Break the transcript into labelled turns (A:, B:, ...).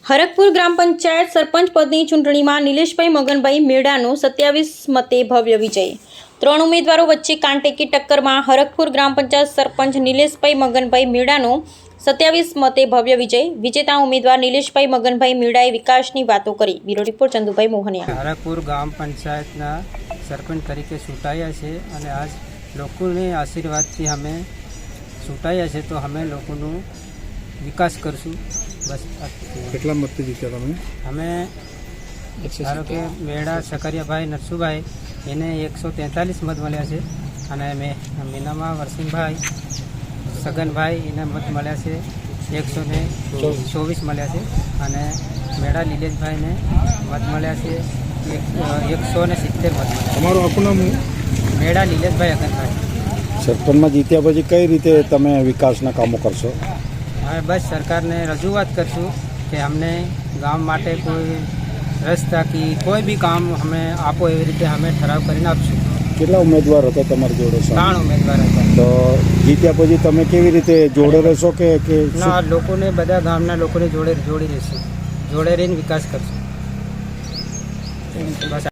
A: હરકપુર ગ્રામ પંચાયત સરપંચ પદની ચૂંટણીમાં નિલેશભાઈ મગનભાઈ મેડાનો 27 મતે ભવ્ય વિજય। 3 ઉમેદવારો વચ્ચે કાંટેકી ટક્કરમાં હરકપુર ગ્રામ પંચાયત સરપંચ નિલેશભાઈ મગનભાઈ મેડાનો 27 મતે ભવ્ય વિજય। વિજેતા ઉમેદવાર નિલેશભાઈ મગનભાઈ મેડાએ વિકાસની વાતો કરી। Bureau report Chandubhai Mohaniya.
B: હરકપુર ગ્રામ પંચાયતના સરપંચ તરીકે ચૂંટાયા છે અને આજ લોકોને આશીર્વાદથી અમે ચૂંટાયા છે, તો અમે લોકોનો વિકાસ કરશું। બસ
C: કેટલા મતથી જીત્યા તમે?
B: અમે ધારો કે મેડા સકરિયાભાઈ નરસુભાઈ એને 143 મત મળ્યા છે અને મીનામાં વરસિંહભાઈ સગનભાઈ એને મત મળ્યા છે 124 મળ્યા છે અને મેડા નિલેશભાઈને મત મળ્યા છે 170 મત મળ્યા।
C: તમારું આખું નામ?
B: મેડા નિલેશભાઈ અગનભાઈ।
C: સરપંચમાં જીત્યા પછી કઈ રીતે તમે વિકાસના કામો કરશો?
B: હવે બસ સરકારને રજૂઆત કરશું કે અમને ગામ માટે કોઈ રસ્તા કે કોઈ બી કામ અમે આપો, એવી રીતે અમે ઠરાવ કરીને આપશું।
C: કેટલા ઉમેદવાર હતા તમારી જોડે?
B: 3 ઉમેદવાર હતા।
C: તો જીત્યા પછી તમે કેવી રીતે જોડે રહેશો કે
B: ના, લોકોને બધા ગામના લોકોને જોડી રહીશું, જોડે રહીને વિકાસ કરશું બસ।